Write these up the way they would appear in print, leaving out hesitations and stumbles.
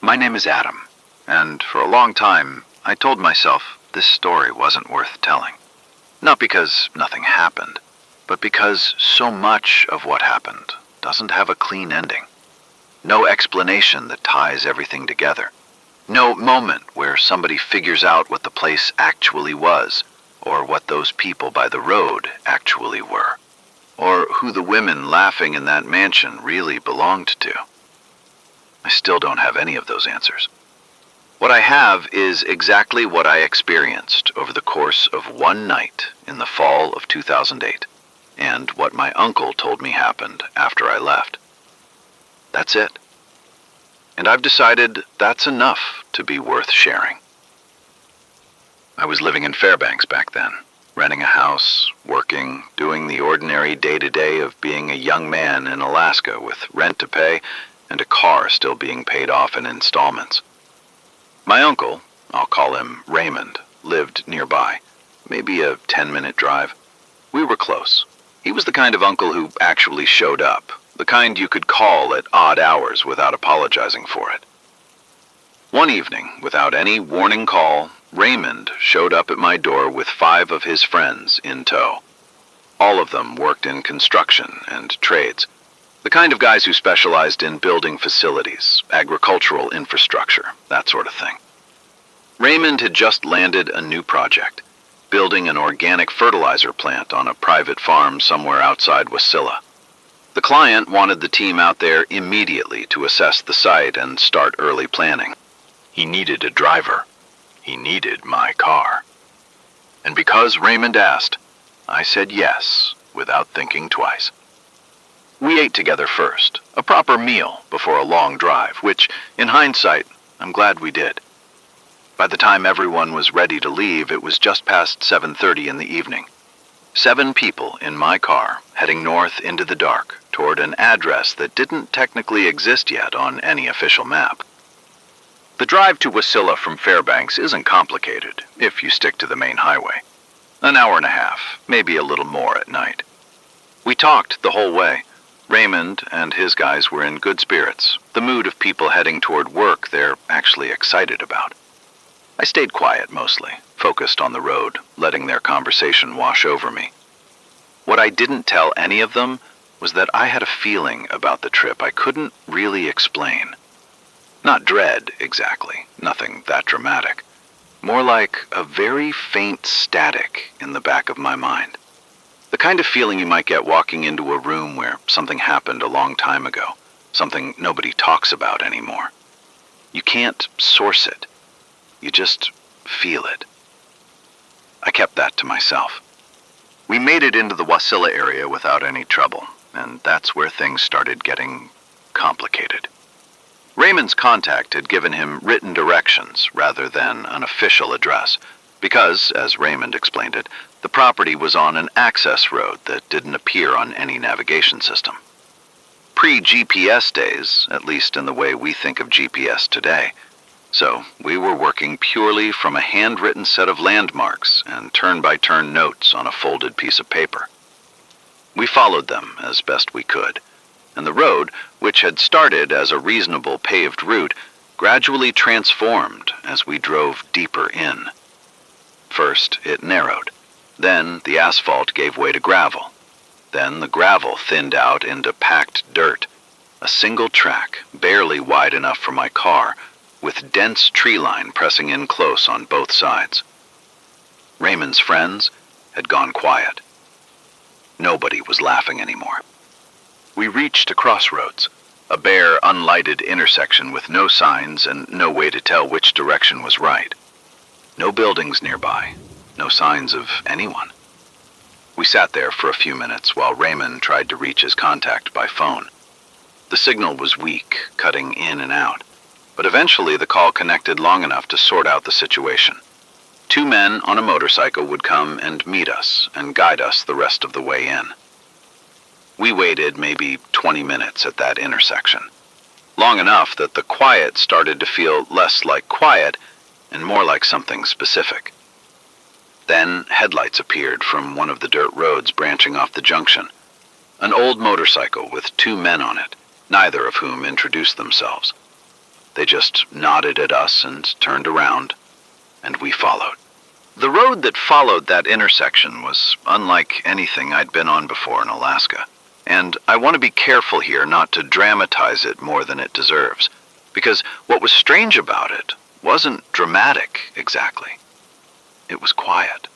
My name is Adam, and for a long time, I told myself this story wasn't worth telling. Not because nothing happened, but because so much of what happened doesn't have a clean ending. No explanation that ties everything together. No moment where somebody figures out what the place actually was, or what those people by the road actually were, or who the women laughing in that mansion really belonged to. I still don't have any of those answers. What I have is exactly what I experienced over the course of one night in the fall of 2008, and what my uncle told me happened after I left. That's it. And I've decided that's enough to be worth sharing. I was living in Fairbanks back then, renting a house, working, doing the ordinary day-to-day of being a young man in Alaska with rent to pay and a car still being paid off in installments. My uncle, I'll call him Raymond, lived nearby, maybe a 10-minute drive. We were close. He was the kind of uncle who actually showed up, the kind you could call at odd hours without apologizing for it. One evening, without any warning call, Raymond showed up at my door with 5 of his friends in tow. All of them worked in construction and trades. The kind of guys who specialized in building facilities, agricultural infrastructure, that sort of thing. Raymond had just landed a new project, building an organic fertilizer plant on a private farm somewhere outside Wasilla. The client wanted the team out there immediately to assess the site and start early planning. He needed a driver. He needed my car. And because Raymond asked, I said yes without thinking twice. We ate together first, a proper meal before a long drive, which, in hindsight, I'm glad we did. By the time everyone was ready to leave, it was just past 7:30 in the evening. 7 people in my car, heading north into the dark, toward an address that didn't technically exist yet on any official map. The drive to Wasilla from Fairbanks isn't complicated, if you stick to the main highway. An hour and a half, maybe a little more at night. We talked the whole way. Raymond and his guys were in good spirits, the mood of people heading toward work they're actually excited about. I stayed quiet mostly, focused on the road, letting their conversation wash over me. What I didn't tell any of them was that I had a feeling about the trip I couldn't really explain. Not dread, exactly, nothing that dramatic. More like a very faint static in the back of my mind. The kind of feeling you might get walking into a room where something happened a long time ago, something nobody talks about anymore. You can't source it. You just feel it. I kept that to myself. We made it into the Wasilla area without any trouble, and that's where things started getting complicated. Raymond's contact had given him written directions rather than an official address, because, as Raymond explained it, the property was on an access road that didn't appear on any navigation system. Pre-GPS days, at least in the way we think of GPS today. So we were working purely from a handwritten set of landmarks and turn-by-turn notes on a folded piece of paper. We followed them as best we could, and the road, which had started as a reasonable paved route, gradually transformed as we drove deeper in. First, it narrowed. Then the asphalt gave way to gravel. Then the gravel thinned out into packed dirt, a single track, barely wide enough for my car, with dense tree line pressing in close on both sides. Raymond's friends had gone quiet. Nobody was laughing anymore. We reached a crossroads, a bare, unlighted intersection with no signs and no way to tell which direction was right. No buildings nearby, no signs of anyone. We sat there for a few minutes while Raymond tried to reach his contact by phone. The signal was weak, cutting in and out, but eventually the call connected long enough to sort out the situation. 2 men on a motorcycle would come and meet us and guide us the rest of the way in. We waited maybe 20 minutes at that intersection, long enough that the quiet started to feel less like quiet and more like something specific. Then headlights appeared from one of the dirt roads branching off the junction. An old motorcycle with 2 men on it, neither of whom introduced themselves. They just nodded at us and turned around, and we followed. The road that followed that intersection was unlike anything I'd been on before in Alaska, and I want to be careful here not to dramatize it more than it deserves, because what was strange about it wasn't dramatic exactly. It was quiet,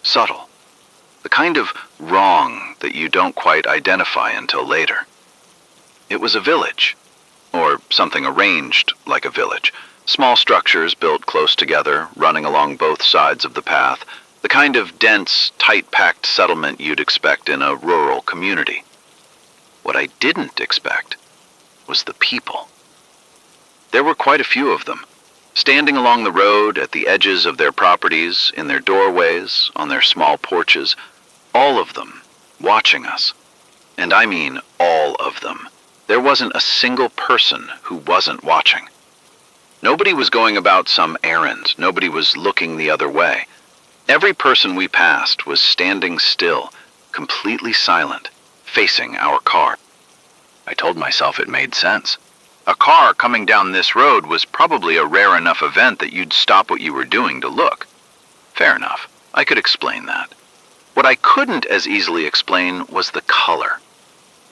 subtle, the kind of wrong that you don't quite identify until later. It was a village, or something arranged like a village. Small structures built close together, running along both sides of the path, the kind of dense, tight-packed settlement you'd expect in a rural community. What I didn't expect was the people. There were quite a few of them, standing along the road at the edges of their properties, in their doorways, on their small porches, all of them watching us. And I mean all of them. There wasn't a single person who wasn't watching. Nobody was going about some errand. Nobody was looking the other way. Every person we passed was standing still, completely silent, facing our car. I told myself it made sense. A car coming down this road was probably a rare enough event that you'd stop what you were doing to look. Fair enough. I could explain that. What I couldn't as easily explain was the color.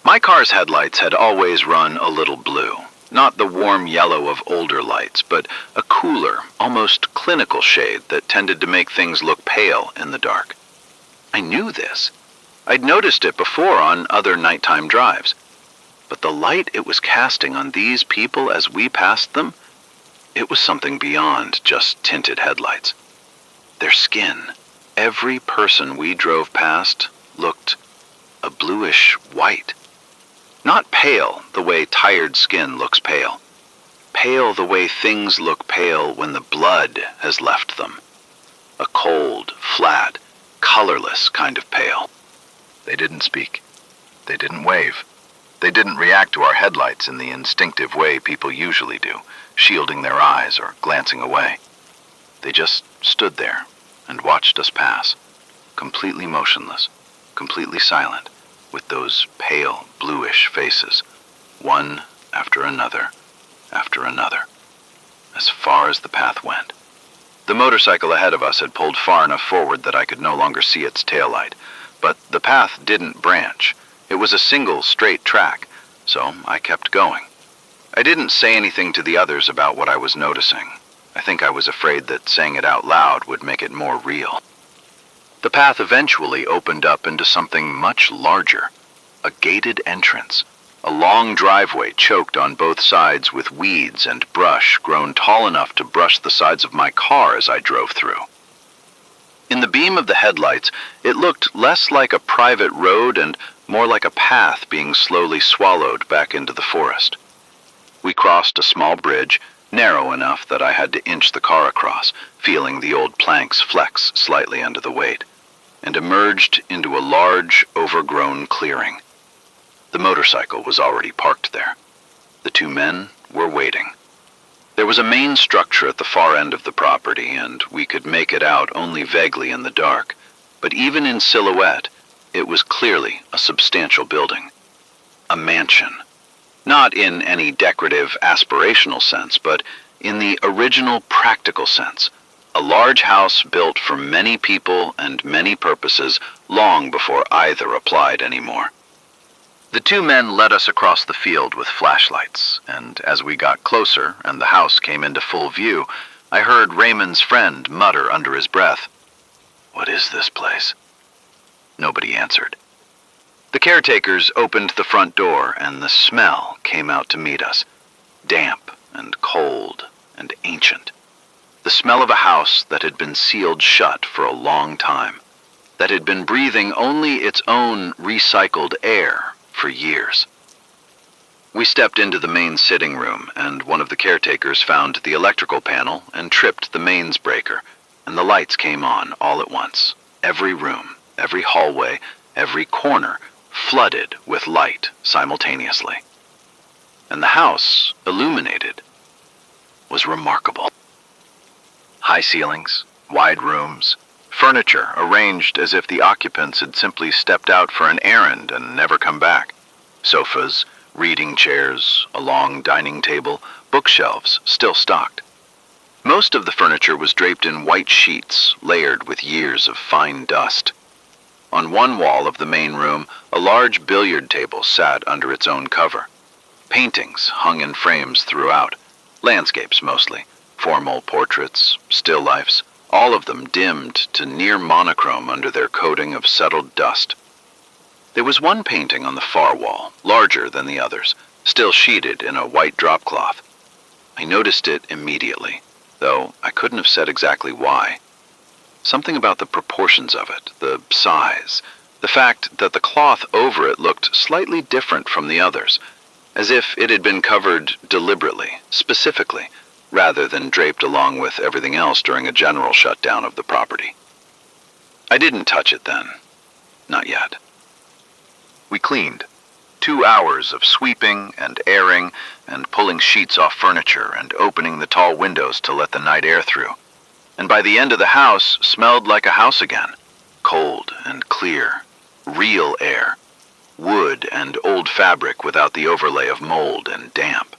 My car's headlights had always run a little blue. Not the warm yellow of older lights, but a cooler, almost clinical shade that tended to make things look pale in the dark. I knew this. I'd noticed it before on other nighttime drives. But the light it was casting on these people as we passed them, it was something beyond just tinted headlights. Their skin, every person we drove past, looked a bluish white. Not pale the way tired skin looks pale. Pale the way things look pale when the blood has left them. A cold, flat, colorless kind of pale. They didn't speak. They didn't wave. They didn't react to our headlights in the instinctive way people usually do, shielding their eyes or glancing away. They just stood there and watched us pass, completely motionless, completely silent, with those pale, bluish faces, one after another, as far as the path went. The motorcycle ahead of us had pulled far enough forward that I could no longer see its taillight, but the path didn't branch. It was a single, straight track, so I kept going. I didn't say anything to the others about what I was noticing. I think I was afraid that saying it out loud would make it more real. The path eventually opened up into something much larger, a gated entrance, a long driveway choked on both sides with weeds and brush grown tall enough to brush the sides of my car as I drove through. In the beam of the headlights, it looked less like a private road and more like a path being slowly swallowed back into the forest. We crossed a small bridge, narrow enough that I had to inch the car across, feeling the old planks flex slightly under the weight, and emerged into a large, overgrown clearing. The motorcycle was already parked there. The two men were waiting. There was a main structure at the far end of the property, and we could make it out only vaguely in the dark, but even in silhouette, it was clearly a substantial building. A mansion. Not in any decorative, aspirational sense, but in the original practical sense. A large house built for many people and many purposes long before either applied anymore. The two men led us across the field with flashlights, and as we got closer and the house came into full view, I heard Raymond's friend mutter under his breath, "What is this place?" Nobody answered. The caretakers opened the front door, and the smell came out to meet us, damp and cold and ancient. The smell of a house that had been sealed shut for a long time, that had been breathing only its own recycled air for years. We stepped into the main sitting room, and one of the caretakers found the electrical panel and tripped the mains breaker, and the lights came on all at once. Every room, every hallway, every corner flooded with light simultaneously. And the house, illuminated, was remarkable. High ceilings, wide rooms, furniture arranged as if the occupants had simply stepped out for an errand and never come back. Sofas, Reading chairs, a long dining table, bookshelves still stocked. Most of the furniture was draped in white sheets, layered with years of fine dust. On one wall of the main room, a large billiard table sat under its own cover. Paintings hung in frames throughout, landscapes mostly, formal portraits, still lifes, all of them dimmed to near monochrome under their coating of settled dust. There was one painting on the far wall, larger than the others, still sheeted in a white dropcloth. I noticed it immediately, though I couldn't have said exactly why. Something about the proportions of it, the size, the fact that the cloth over it looked slightly different from the others, as if it had been covered deliberately, specifically, rather than draped along with everything else during a general shutdown of the property. I didn't touch it then. Not yet. We cleaned. 2 hours of sweeping and airing and pulling sheets off furniture and opening the tall windows to let the night air through. And by the end of the house, smelled like a house again. Cold and clear. Real air. Wood and old fabric without the overlay of mold and damp.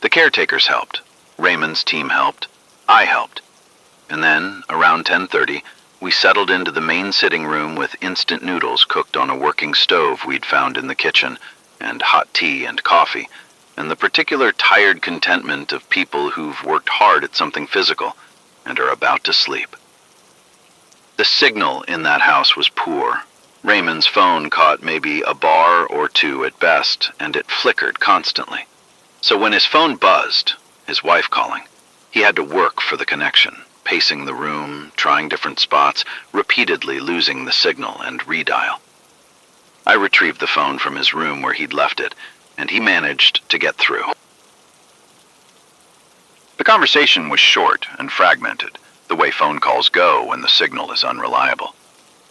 The caretakers helped. Raymond's team helped. I helped. And then, around 10:30, we settled into the main sitting room with instant noodles cooked on a working stove we'd found in the kitchen, and hot tea and coffee, and the particular tired contentment of people who've worked hard at something physical and are about to sleep. The signal in that house was poor. Raymond's phone caught maybe a bar or two at best, and it flickered constantly. So when his phone buzzed, his wife calling, he had to work for the connection, pacing the room, trying different spots, repeatedly losing the signal and redial. I retrieved the phone from his room where he'd left it, and he managed to get through. The conversation was short and fragmented, the way phone calls go when the signal is unreliable.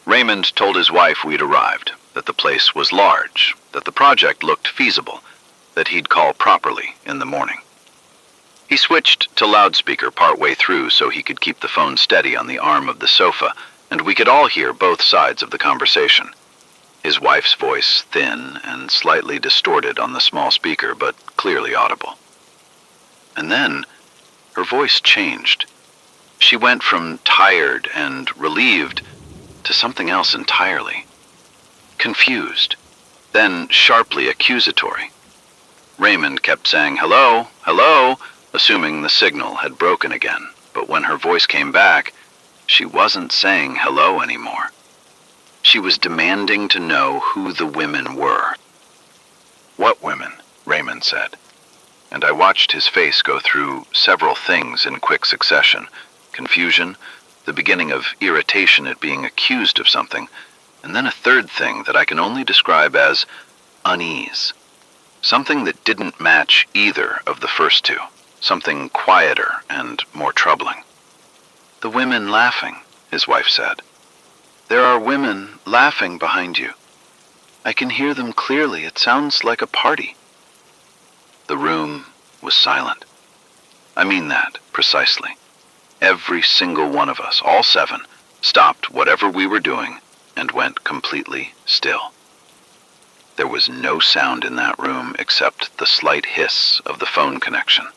Raymond told his wife we'd arrived, that the place was large, that the project looked feasible, that he'd call properly in the morning. He switched to loudspeaker partway through so he could keep the phone steady on the arm of the sofa, and we could all hear both sides of the conversation. His wife's voice thin and slightly distorted on the small speaker, but clearly audible. And then, her voice changed. She went from tired and relieved to something else entirely. Confused, then sharply accusatory. Raymond kept saying, "Hello, hello," assuming the signal had broken again, but when her voice came back, she wasn't saying hello anymore. She was demanding to know who the women were. "What women?" Raymond said, and I watched his face go through several things in quick succession. Confusion, the beginning of irritation at being accused of something, and then a third thing that I can only describe as unease. Something that didn't match either of the first two. Something quieter and more troubling. "The women laughing," his wife said. "There are women laughing behind you. I can hear them clearly. It sounds like a party." The room was silent. I mean that, precisely. Every single one of us, all 7, stopped whatever we were doing and went completely still. There was no sound in that room except the slight hiss of the phone connection.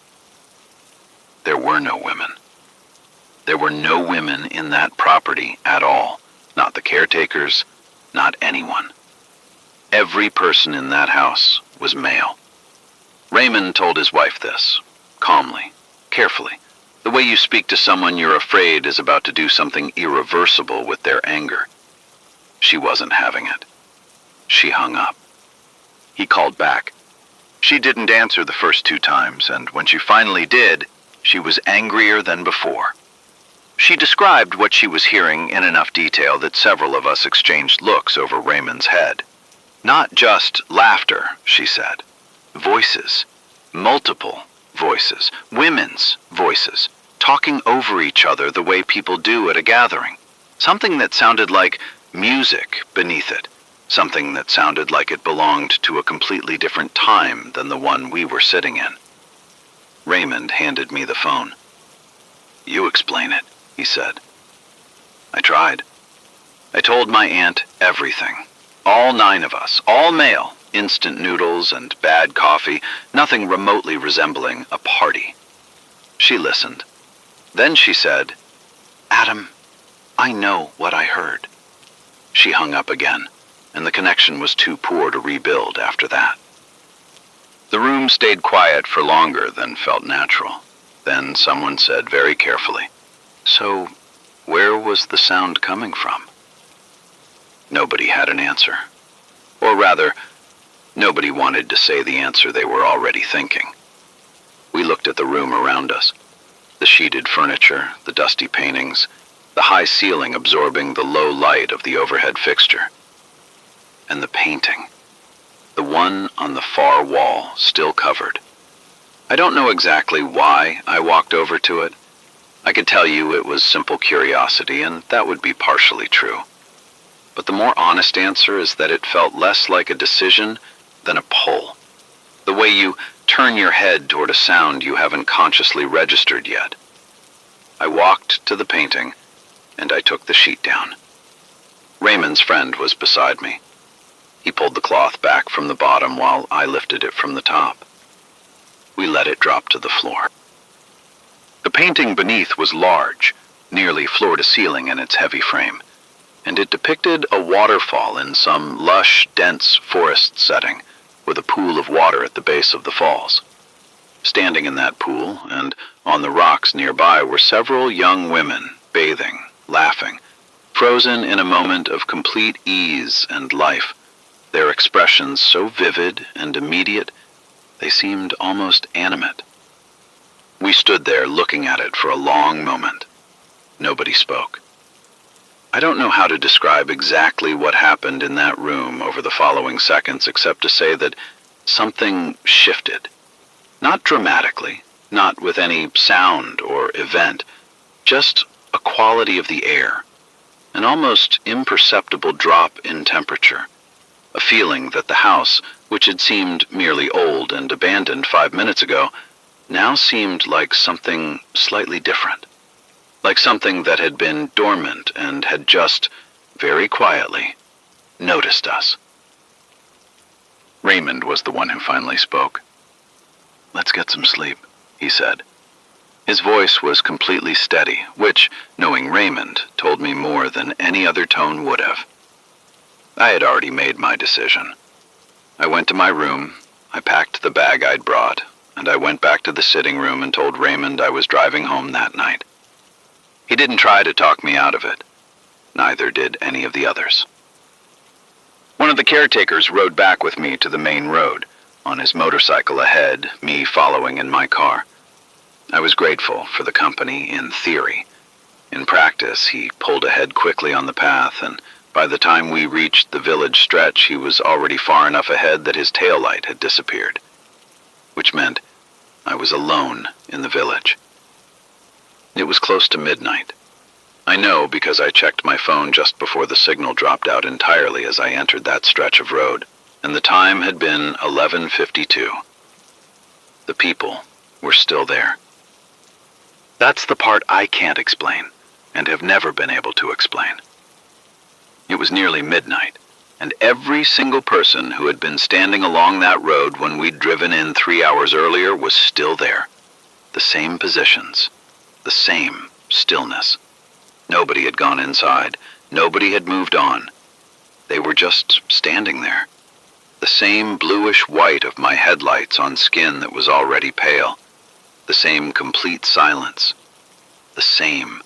There were no women. There were no women in that property at all. Not the caretakers, not anyone. Every person in that house was male. Raymond told his wife this, calmly, carefully, the way you speak to someone you're afraid is about to do something irreversible with their anger. She wasn't having it. She hung up. He called back. She didn't answer the first 2 times, and when she finally did, she was angrier than before. She described what she was hearing in enough detail that several of us exchanged looks over Raymond's head. Not just laughter, she said. Voices. Multiple voices. Women's voices. Talking over each other the way people do at a gathering. Something that sounded like music beneath it. Something that sounded like it belonged to a completely different time than the one we were sitting in. Raymond handed me the phone. "You explain it," he said. I tried. I told my aunt everything. All 9 of us, all male, instant noodles and bad coffee, nothing remotely resembling a party. She listened. Then she said, "Adam, I know what I heard." She hung up again, and the connection was too poor to rebuild after that. The room stayed quiet for longer than felt natural. Then someone said very carefully, "So, where was the sound coming from?" Nobody had an answer. Or rather, nobody wanted to say the answer they were already thinking. We looked at the room around us. The sheeted furniture, the dusty paintings, the high ceiling absorbing the low light of the overhead fixture. And the painting. The one on the far wall, still covered. I don't know exactly why I walked over to it. I could tell you it was simple curiosity, and that would be partially true. But the more honest answer is that it felt less like a decision than a pull. The way you turn your head toward a sound you haven't consciously registered yet. I walked to the painting, and I took the sheet down. Raymond's friend was beside me. He pulled the cloth back from the bottom while I lifted it from the top. We let it drop to the floor. The painting beneath was large, nearly floor to ceiling in its heavy frame, and it depicted a waterfall in some lush, dense forest setting, with a pool of water at the base of the falls. Standing in that pool, and on the rocks nearby, were several young women, bathing, laughing, frozen in a moment of complete ease and life, their expressions so vivid and immediate they seemed almost animate. We stood there looking at it for a long moment. Nobody spoke. I don't know how to describe exactly what happened in that room over the following seconds, except to say that something shifted. Not dramatically, not with any sound or event, just a quality of the air, an almost imperceptible drop in temperature, a feeling that the house, which had seemed merely old and abandoned 5 minutes ago, now seemed like something slightly different, like something that had been dormant and had just, very quietly, noticed us. Raymond was the one who finally spoke. "Let's get some sleep," he said. His voice was completely steady, which, knowing Raymond, told me more than any other tone would have. I had already made my decision. I went to my room, I packed the bag I'd brought, and I went back to the sitting room and told Raymond I was driving home that night. He didn't try to talk me out of it. Neither did any of the others. One of the caretakers rode back with me to the main road, on his motorcycle ahead, me following in my car. I was grateful for the company in theory. In practice, he pulled ahead quickly on the path, and by the time we reached the village stretch, he was already far enough ahead that his taillight had disappeared, which meant I was alone in the village. It was close to midnight. I know because I checked my phone just before the signal dropped out entirely as I entered that stretch of road, and the time had been 11:52. The people were still there. That's the part I can't explain, and have never been able to explain. It was nearly midnight, and every single person who had been standing along that road when we'd driven in 3 hours earlier was still there. The same positions, the same stillness. Nobody had gone inside, nobody had moved on. They were just standing there. The same bluish white of my headlights on skin that was already pale. The same complete silence. The same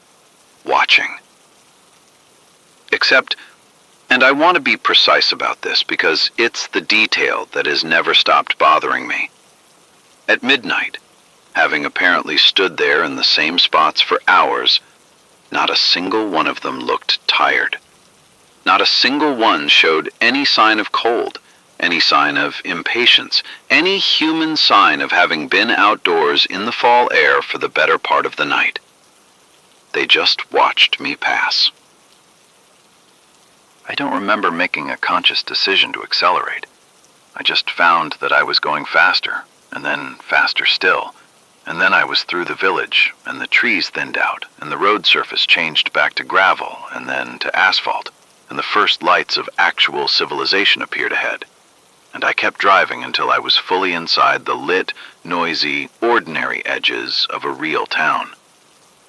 watching. Except, and I want to be precise about this because it's the detail that has never stopped bothering me. At midnight, having apparently stood there in the same spots for hours, not a single one of them looked tired. Not a single one showed any sign of cold, any sign of impatience, any human sign of having been outdoors in the fall air for the better part of the night. They just watched me pass. I don't remember making a conscious decision to accelerate. I just found that I was going faster, and then faster still, and then I was through the village, and the trees thinned out, and the road surface changed back to gravel, and then to asphalt, and the first lights of actual civilization appeared ahead. and I kept driving until I was fully inside the lit, noisy, ordinary edges of a real town.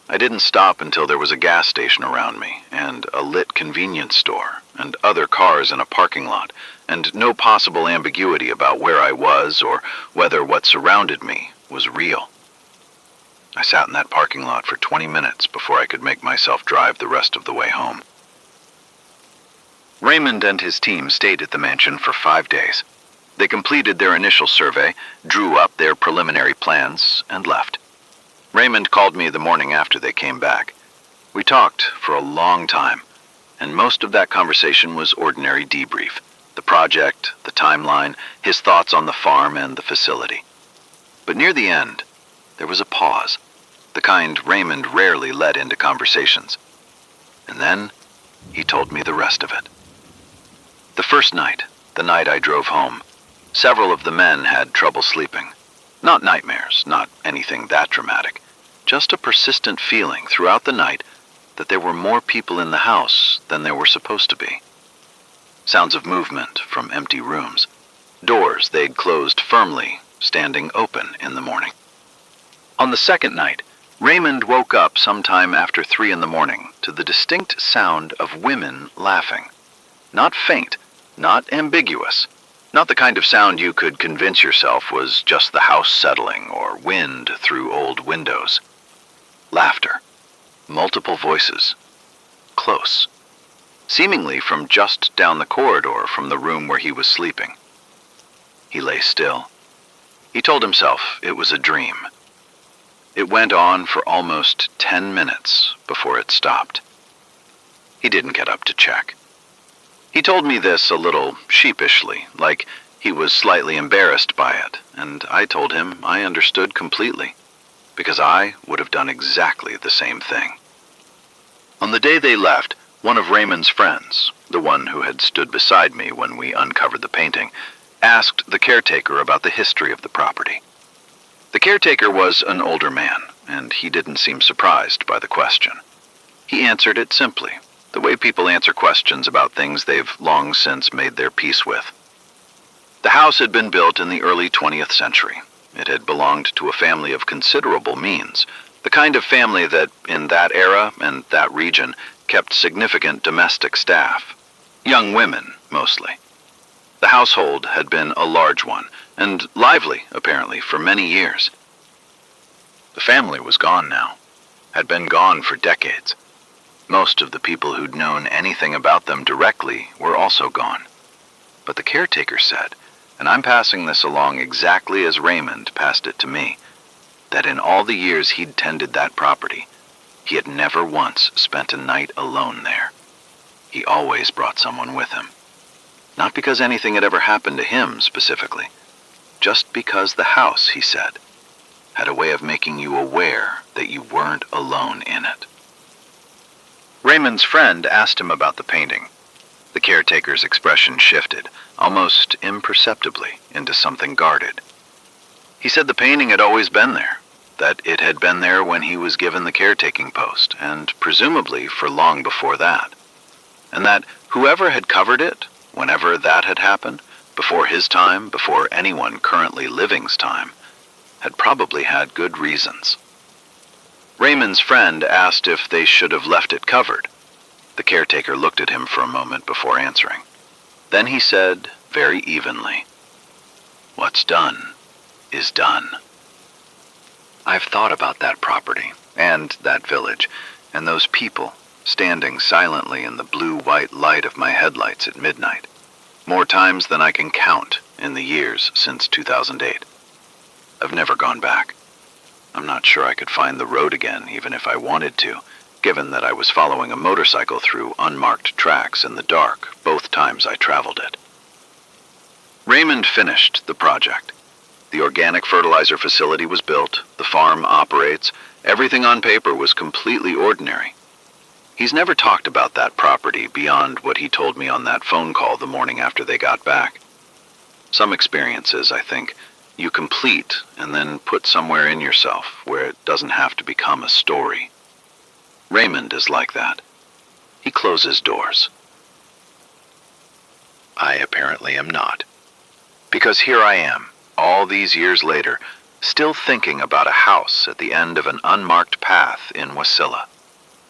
I didn't stop until there was a gas station around me, and a lit convenience store, and other cars in a parking lot, and no possible ambiguity about where I was or whether what surrounded me was real. I sat in that parking lot for 20 minutes before I could make myself drive the rest of the way home. Raymond and his team stayed at the mansion for 5 days. They completed their initial survey, drew up their preliminary plans, and left. Raymond called me the morning after they came back. We talked for a long time, and most of that conversation was ordinary debrief. The project, the timeline, his thoughts on the farm and the facility. But near the end, there was a pause, the kind Raymond rarely let into conversations. And then, he told me the rest of it. The first night, the night I drove home, several of the men had trouble sleeping. Not nightmares, not anything that dramatic. Just a persistent feeling throughout the night that there were more people in the house than there were supposed to be. Sounds of movement from empty rooms. Doors they'd closed firmly, standing open in the morning. On the second night, Raymond woke up sometime after 3 in the morning to the distinct sound of women laughing. Not faint, not ambiguous, not the kind of sound you could convince yourself was just the house settling or wind through old windows. Laughter. Multiple voices. Close. Seemingly from just down the corridor from the room where he was sleeping. He lay still. He told himself it was a dream. It went on for almost 10 minutes before it stopped. He didn't get up to check. He told me this a little sheepishly, like he was slightly embarrassed by it, and I told him I understood completely, because I would have done exactly the same thing. On the day they left, one of Raymond's friends, the one who had stood beside me when we uncovered the painting, asked the caretaker about the history of the property. The caretaker was an older man, and he didn't seem surprised by the question. He answered it simply, the way people answer questions about things they've long since made their peace with. The house had been built in the early 20th century. It had belonged to a family of considerable means, the kind of family that, in that era and that region, kept significant domestic staff. Young women, mostly. The household had been a large one, and lively, apparently, for many years. The family was gone now, had been gone for decades. Most of the people who'd known anything about them directly were also gone. But the caretaker said, and I'm passing this along exactly as Raymond passed it to me, that in all the years he'd tended that property, he had never once spent a night alone there. He always brought someone with him. Not because anything had ever happened to him specifically, just because the house, he said, had a way of making you aware that you weren't alone in it. Raymond's friend asked him about the painting. The caretaker's expression shifted, almost imperceptibly, into something guarded. He said the painting had always been there, that it had been there when he was given the caretaking post, and presumably for long before that. And that whoever had covered it, whenever that had happened, before his time, before anyone currently living's time, had probably had good reasons. Raymond's friend asked if they should have left it covered. The caretaker looked at him for a moment before answering. Then he said, very evenly, "What's done is done." I've thought about that property, and that village, and those people standing silently in the blue-white light of my headlights at midnight, more times than I can count in the years since 2008. I've never gone back. I'm not sure I could find the road again, even if I wanted to, given that I was following a motorcycle through unmarked tracks in the dark both times I traveled it. Raymond finished the project. The organic fertilizer facility was built, the farm operates, everything on paper was completely ordinary. He's never talked about that property beyond what he told me on that phone call the morning after they got back. Some experiences, I think, you complete and then put somewhere in yourself where it doesn't have to become a story. Raymond is like that. He closes doors. I apparently am not. Because here I am, all these years later, still thinking about a house at the end of an unmarked path in Wasilla,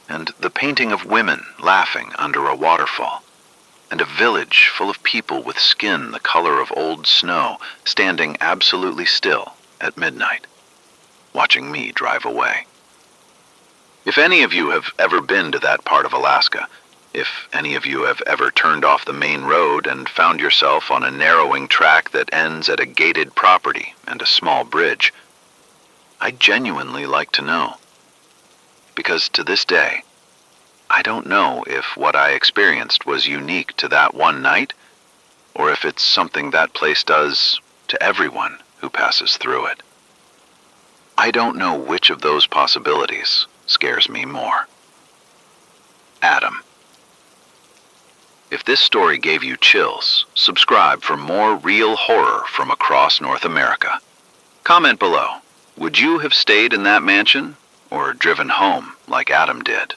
and the painting of women laughing under a waterfall, and a village full of people with skin the color of old snow standing absolutely still at midnight, watching me drive away. If any of you have ever been to that part of Alaska, if any of you have ever turned off the main road and found yourself on a narrowing track that ends at a gated property and a small bridge, I'd genuinely like to know. Because to this day, I don't know if what I experienced was unique to that one night, or if it's something that place does to everyone who passes through it. I don't know which of those possibilities scares me more. Adam. If this story gave you chills, subscribe for more real horror from across North America. Comment below. Would you have stayed in that mansion or driven home like Adam did?